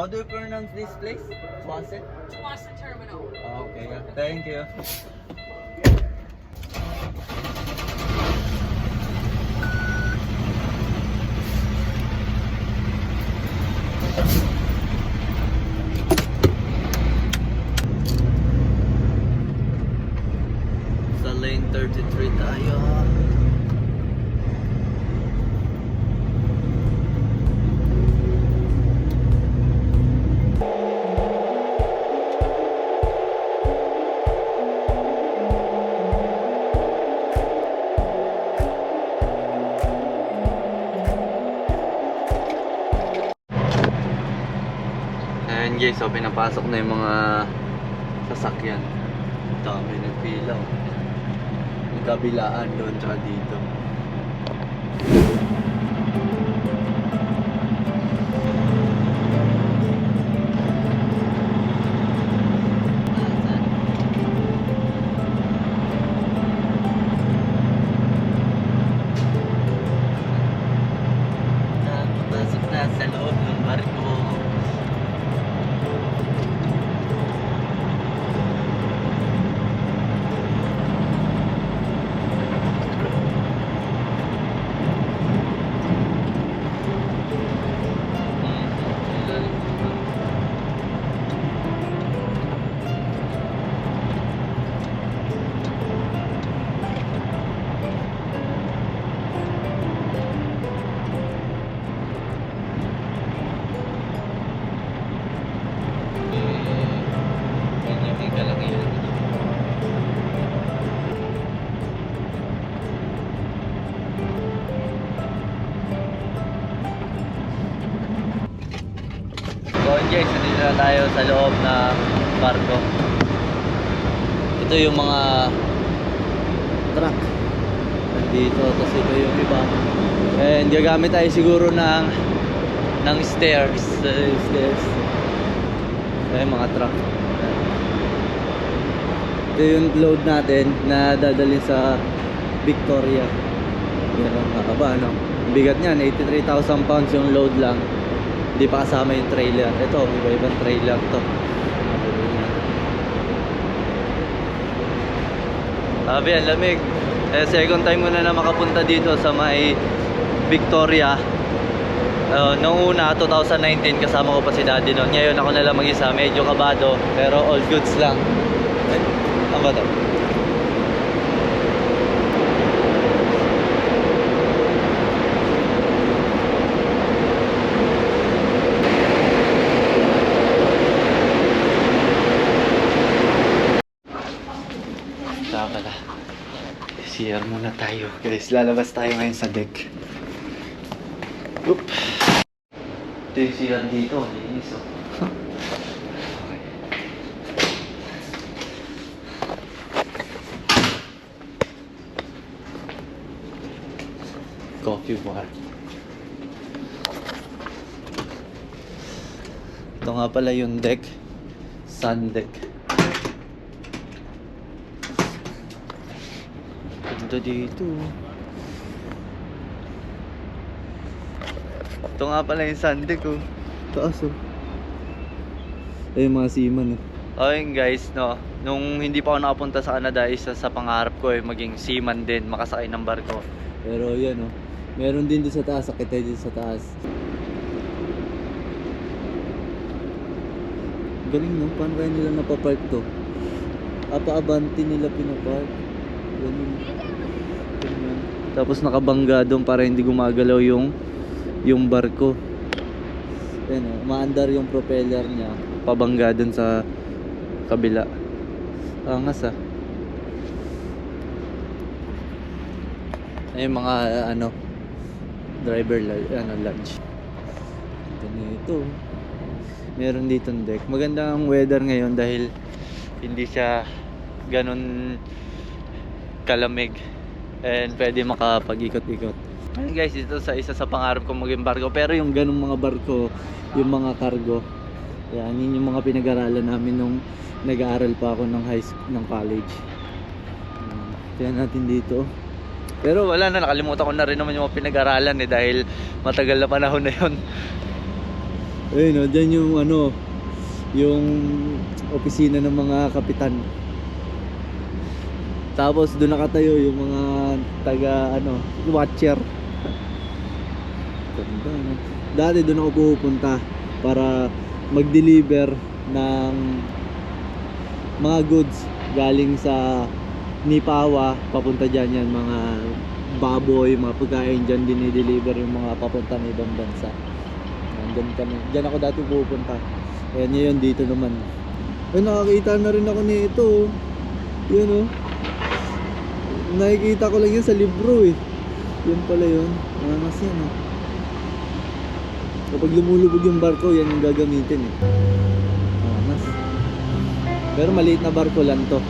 How do you pronounce this place? Tuasen? Tuasen Terminal. Okay, yeah. Thank you. Sa lane 33 tayo. Ayan guys, so pinapasok na yung mga sasakyan. Dami ng pila. Yung kabilaan doon tsaka dito. Pasok na sa loob ng barko. So guys, nandito na tayo sa loob ng barko. Ito yung mga truck nandito, tapos ito yung iba. And gagamit tayo siguro ng stairs. Stairs. Ayan, mga truck. Ito yung load natin na dadalhin sa Victoria. Yan ang kakaba, no? Bigat niyan, 83,000 pounds yung load lang. Hindi pa kasama yung trailer. Ito, iba-ibang trailer to. Sabi, ang lamig. Second time ko na makapunta dito sa may Victoria. Noong una, 2019, kasama ko pa si daddy noon. Ngayon ako na lang mag-isa. Medyo kabado, pero all goods lang. Ano ba to? Pala. CR muna tayo. Guys, lalabas tayo ngayon sa deck. Oop. Ito yung CR dito. Linis, oh. Okay. Coffee bar. Ito nga pala yung deck. Sun deck. Dito. Ito nga pala yung sande ko. Taas, oh. Ay, mga seaman, oh. Ayun guys, no. Nung hindi pa ako nakapunta sa Canada, isa sa pangarap ko maging seaman din, makasakay ng barko. Pero yan, oh. Meron din doon sa taas, sakit tayo din sa taas. Galing, no? Paano kaya nila napapark to? Apa-abanti nila pinapark. Ganun. Tapos nakabangga doon para hindi gumagalaw yung barko. Ayan, maandar yung propeller niya. Pabangga doon sa kabila. Angas, ah. Ayun mga driver lodge. Ito na ito. Meron dito ng deck. Maganda ang weather ngayon dahil hindi siya ganun kalamig. And pwede makapag-ikot-ikot. Ayun guys, ito sa isa sa pangarap ko maging barko. Pero yung ganung mga barko, yung mga cargo, yan, yun yung mga pinag-aralan namin nung nag-aaral pa ako ng high school, ng college. Tingnan natin dito. Pero wala na, nakalimutan ko na rin naman yung mga pinag-aralan dahil matagal na panahon na yun. Ayun, dyan yung yung opisina ng mga kapitan. Tapos doon nakatayo yung mga taga watcher. Ganda, no? Dati doon ako pupunta para mag-deliver ng mga goods galing sa Nipawa papunta dyan, yan mga baboy, mga pagkain dyan dinideliver yung mga papunta ng ibang bansa. Dyan kami, dyan ako dati pupunta. Ayan yun, dito naman. Ay, nakakita na rin ako nito. Yun nakikita ko lang yun sa libro eh. Yun pala yun. Angas yan Kapag lumulubog yung barko, yan yung gagamitin eh. Angas. Pero maliit na barko lang to.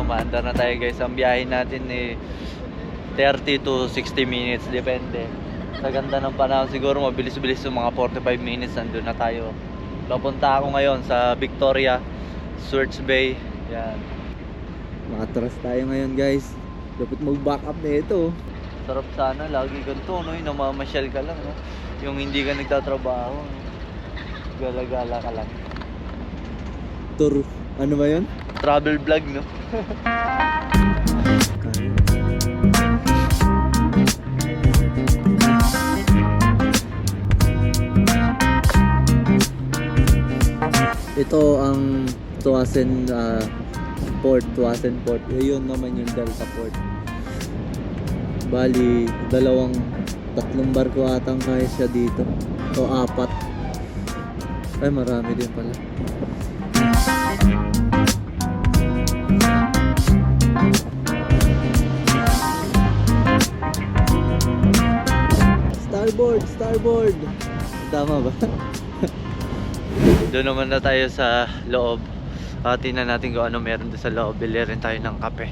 Maandar na tayo guys. Ang biyahe natin 30 to 60 minutes, depende sa ganda ng panahon. Siguro mabilis-bilis yung mga 45 minutes, nandun na tayo. Papunta ako ngayon sa Victoria, Swartz Bay. Yan, makatras tayo ngayon guys. Dapat mag-back up na ito. Sarap sana lagi ganito, yung namamasyal ka lang, yung hindi ka nagtatrabaho, gala-gala ka lang. Tour, ano ba yun? Travel vlog, no? Ito ang Tuasen Port, Tuasen Port. Ayun naman yung Delta Port. Bali, tatlong barko atang kaya siya dito. O 4. Ay, marami din pala. Starboard. Tama ba? Doon naman na tayo sa loob. Tingnan natin kung ano meron doon sa loob. Bili rin tayo ng kape.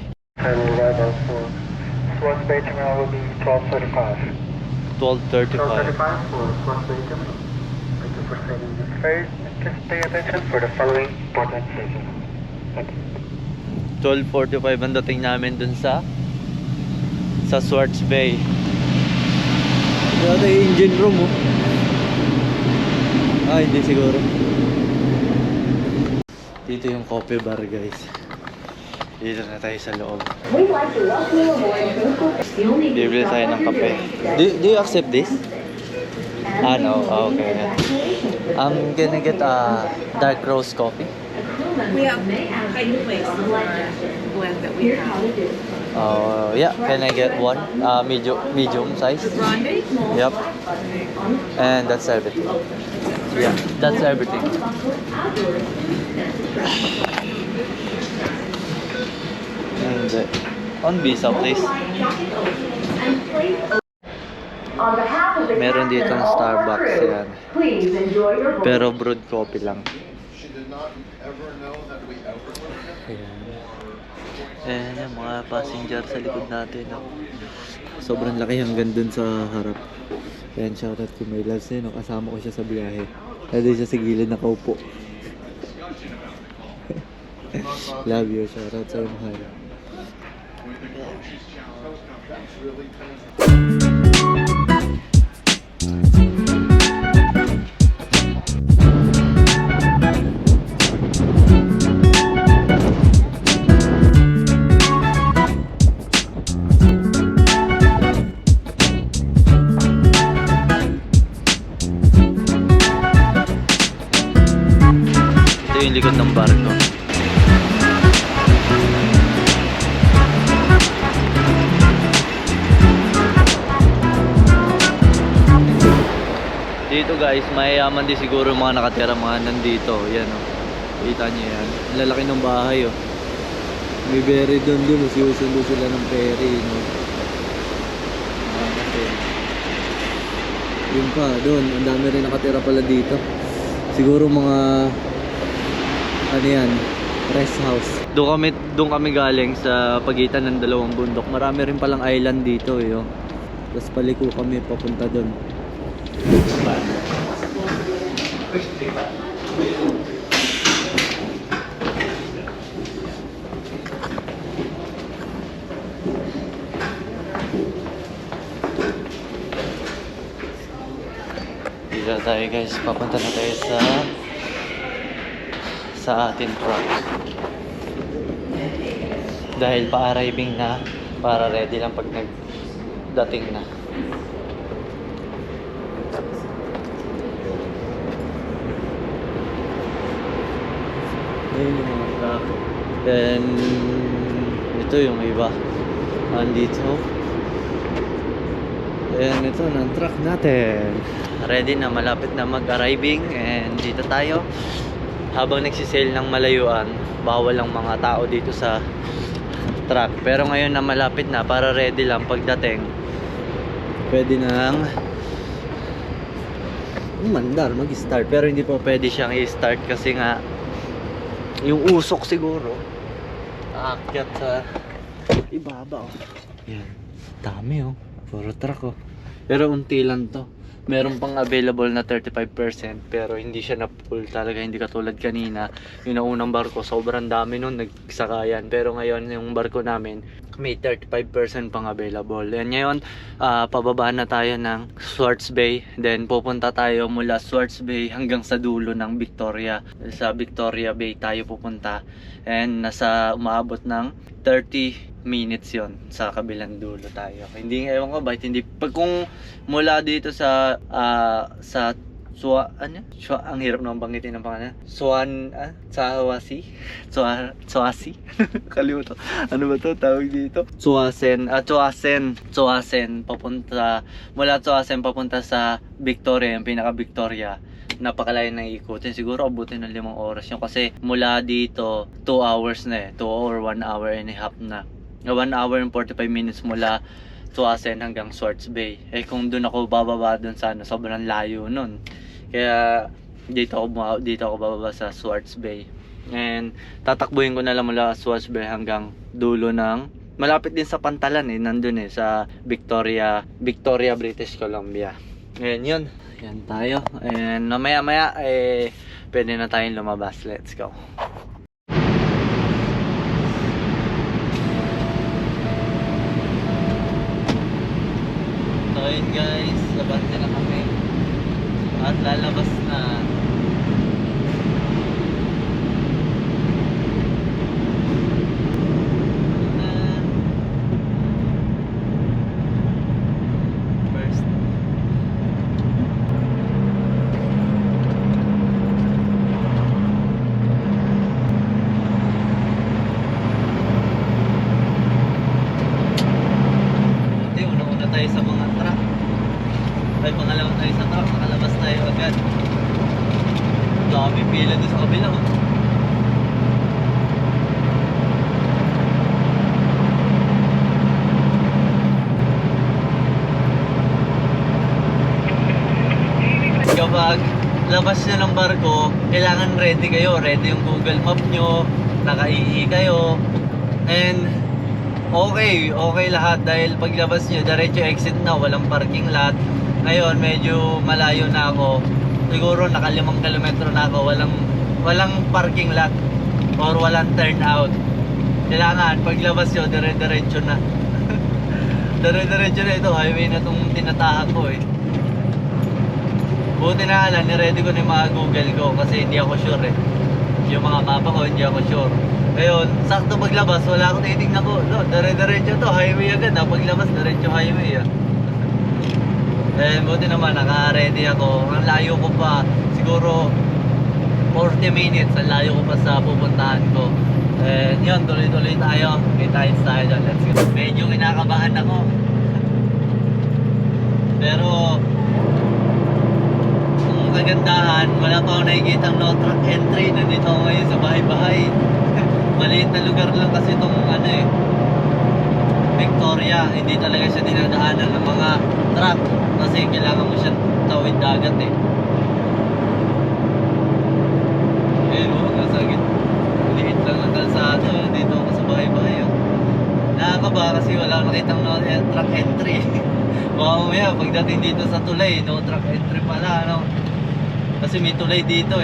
Swartz Bay terminal will be 12:35. 12:35. 12:35 for Swartz Bay terminal. Thank you for saving this fare. Just pay attention for the following important stations. Thank you. 12:45 ang dating namin dun sa Swartz Bay. Ito yung engine room hindi siguro. Dito yung coffee bar guys. Dito na tayo sa loob. Bibili tayo ng kape. Do you accept this? No. Okay. Can I get a dark roast coffee? We have kind of like blend that we have. Yeah. Can I get one? Medium size? Grande? Yep. And that's everything. Yeah, that's everything. And on visa, please. Meron dito ang Starbucks yan. Pero brewed coffee lang. Ayan yung mga passenger sa likod natin. Sobrang laki hanggang dun sa harap. Ayan, shoutout kay my loves yun. Kasama ko siya sa biyahe. Nandun siya sa gilid nakaupo. Love you, shoutout sa mahal. Ito yung likod ng barko. Dito guys, mayayaman din siguro mga nakatira mga nandito. Yan kita nyo yan. Lalaki ng bahay May ferry doon sinusundo sila ng ferry kasi yun pa doon, ang dami rin nakatira pala dito. Siguro mga rest house. Doon kami galing sa pagitan ng dalawang bundok. Marami rin palang island dito Tapos paliko kami papunta doon. Dito na tayo guys, papunta na tayo sa ating truck. Dahil pa-arriving na, para ready lang pag nagdating na. Ayun yung mga truck. Then, ito yung iba. Andito. And ito ng truck natin. Ready na, malapit na mag-arriving. And dito tayo. Habang nagsisale ng malayuan, bawal ang mga tao dito sa truck. Pero ngayon na malapit na, para ready lang pagdating, pwede nang mandar, mag-start. Pero hindi po pwede siyang i-start kasi nga yung usok siguro aakyat sa ibaba. Yan, dami puro truck pero unti lang to. Meron pang available na 35% pero hindi siya na full talaga, hindi katulad kanina yung naunang barko, sobrang dami nun nagsakayan. Pero ngayon yung barko namin may 35% pang available. And ngayon pababa na tayo ng Swartz Bay, then pupunta tayo mula Swartz Bay hanggang sa dulo ng Victoria. Sa Victoria Bay tayo pupunta, and nasa umaabot ng 30 minutes yon sa kabilang dulo tayo. Hindi, ewan ko ba, hindi pag kung mula dito sa ang hirap naman banggitin ng pangalan. Tsuwasi. Kalimutan. Ano ba to tawag dito? Tsuwasen papunta mula Tsuwasen papunta sa Victoria, yung pinaka Victoria. Napakalayo na ikutin. Siguro abutin ng 5 oras yun kasi mula dito 2 hours na 2 or 1 hour and a half na. 1 hour and 45 minutes mula Tsuwasen hanggang Swartz Bay. Kung doon ako bababa doon sana, sobrang layo nun. Kaya dito ako bababa sa Swartz Bay. And tatakbuhin ko na lang mula Swartz Bay hanggang dulo ng, malapit din sa Pantalan nandun sa Victoria, British Columbia. Ngayon yun. Yan tayo. And mamaya pwede na tayong lumabas. Let's go. So yun guys, labas na kami. At lalabas na. Sa mga truck ay pangalawa tayo sa truck, nakalabas tayo agad. Dami pila doon sa kabila Kapag labas nyo ng barko, kailangan ready kayo. Ready yung Google Map nyo, naka-EE kayo, and okay lahat dahil paglabas nyo, diretso exit na, walang parking lot. Ngayon, medyo malayo na ako. Siguro naka 5 kilometro na ako, walang parking lot or walang turnout. Kailangan, paglabas nyo, diretso na. Diretso na ito, highway na itong tinatahak ko Buti na lang, niready ko na yung mga Google ko kasi hindi ako sure Yung mga mapa ko, hindi ako sure. Ngayon, sakto paglabas, wala akong titignan ko. No, diretso to, highway agad. Paglabas, diretso highway buti naman, naka-ready ako. Ang layo ko pa, siguro 40 minutes. Ang layo ko pa sa pupuntahan ko. Yun, tuloy-tuloy tayo. Kita-hits tayo dyan. Let's go. Medyo kinakabahan ako. Pero, ang kagandahan, wala pa ako nakikita no truck entry. Nandito ako ngayon sa bahay-bahay. Maliit na lugar lang kasi itong Victoria. Hindi talaga siya dinadaanan ng mga truck kasi kailangan mo siya tawid dagat nasagit. Liit lang ng kalsada. Dito ako sa bahay-bahay nakakaba kasi wala akong nakitang no truck entry. Mamaya pagdating dito sa tulay, no truck entry pala kasi may tulay dito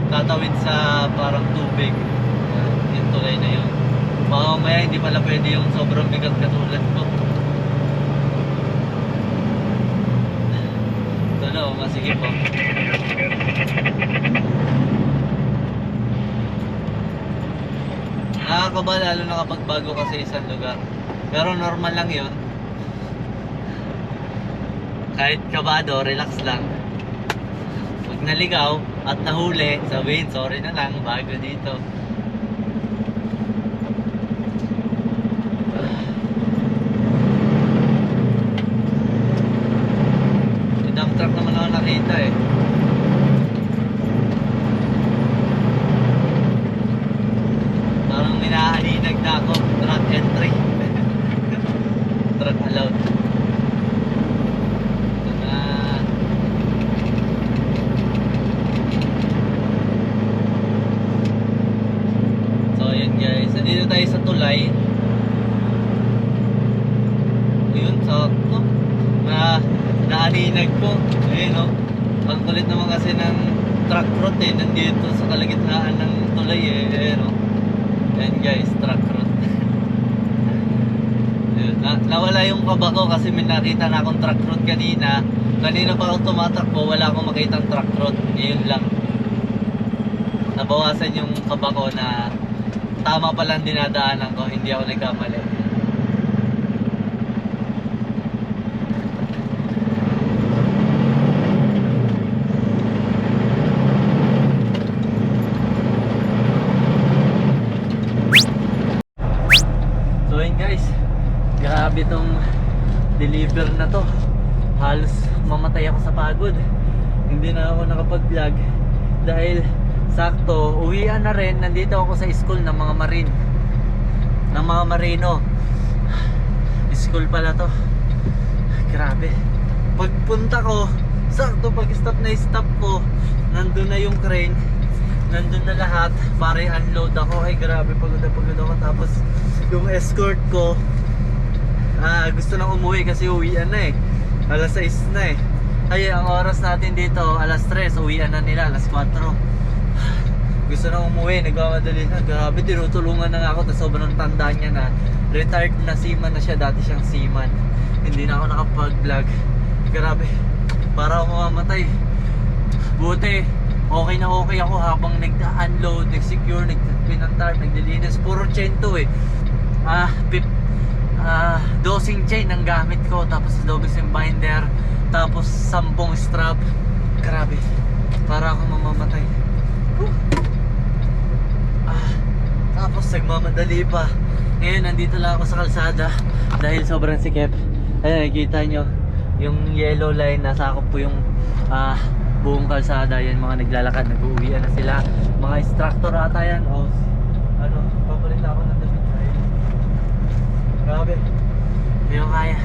tatawid sa parang tubig. Yung tulay na yun. Mamaya hindi pala pwede yung sobrang bigat katulad ko. Sige po. Nakakaba lalo na kapag bago ka sa isang lugar. Pero normal lang yun. Kahit kabado, relax lang. Pag naligaw at nahuli, sabihin sorry na lang, bago dito. May dump truck naman ako nakita eh. Parang minaaninag na ako. Truck entry. Truck allowed. Ito na. So yun guys, nandito tayo sa tulay. Ayun, sakto. Naaninag po. Ayun o. Ang kulit naman kasi ng truck route eh. Nandito sa kalagitnaan ng tulay eh. Ayun o. Ayan guys, truck route. Nawala yung kaba ko kasi may nakita na akong truck route kanina. Kanina pa ako tumatakbo, wala akong makitang truck route. Ngayon lang. Nabawasan yung kaba ko na tama pa lang dinadaanan ko, hindi ako nagkamali. So yun guys, grabe tong deliver na to. Halos mamatay ako sa pagod. Hindi na ako nakapag-vlog dahil sakto, uwian na rin. Nandito ako sa school ng mga marine, ng mga marino. School pala to. Grabe. Pagpunta ko, sakto pag stop na stop ko, nandun na yung crane, nandun na lahat para i-unload ako. Ay grabe, pagod ako. Tapos yung escort ko gusto nang umuwi kasi uwian na eh. Alas 6 na eh. Ay, ang oras natin dito alas 3, uwian na nila alas 4. Gusto nang umuwi, nagmamadali na. Grabe, tinutulungan na nga ako. Tapos sobrang tanda niya na. Retired na seaman na siya. Dati siyang seaman. Hindi na ako nakapag-vlog. Grabe, para ako mamamatay. Buti okay na okay ako habang nag-unload, nag-secure, nag-pinantar, nag-dilinis. Puro chain to eh. Dosing chain ang gamit ko. Tapos dosing binder. Tapos 10 strap. Grabe, para ako mamamatay. Tapos nagmamadali pa. Ngayon nandito lang ako sa kalsada dahil sobrang sikip. Ayan, nakikita nyo yung yellow line, nasakop po yung buong kalsada. Yan, mga naglalakad, nag-uwian na sila. Mga instructor ata yan. O ano, papalit ako ng damit. Grabe, hindi ko kaya.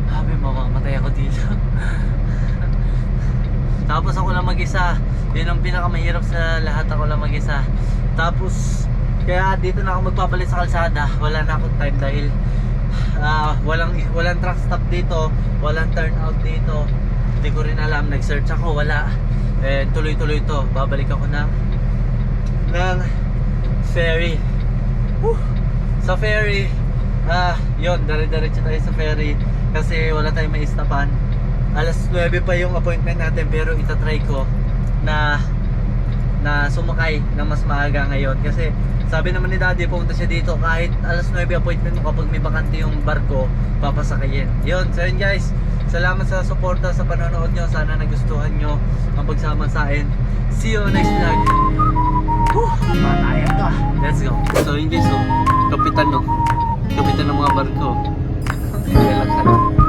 Grabe, mamamatay ako dito. Tapos ako lang mag-isa. Yun ang pinakamahirap sa lahat, ako lang mag-isa. Tapos kaya dito na ako magpapalit sa kalsada. Wala na akong time dahil walang truck stop dito, walang turnout dito. Hindi ko rin alam, nag-search ako, wala. And tuloy-tuloy to. Babalik ako ng ferry. Sa ferry, yun, dire-diretso tayo sa ferry kasi wala tayong maistapan. Alas 9 pa yung appointment natin, pero itatry ko na sumakay na mas maaga ngayon kasi sabi naman ni Daddy, pumunta siya dito kahit alas 9 appointment mo, kapag may bakante yung barko, papasakayin. Yun, so yun guys, salamat sa suporta, sa panonood nyo. Sana nagustuhan nyo ang pagsama sa akin. See you next vlog. Matayan to. Let's go. So yun guys, kapitan ng mga barko. Relax ka lang.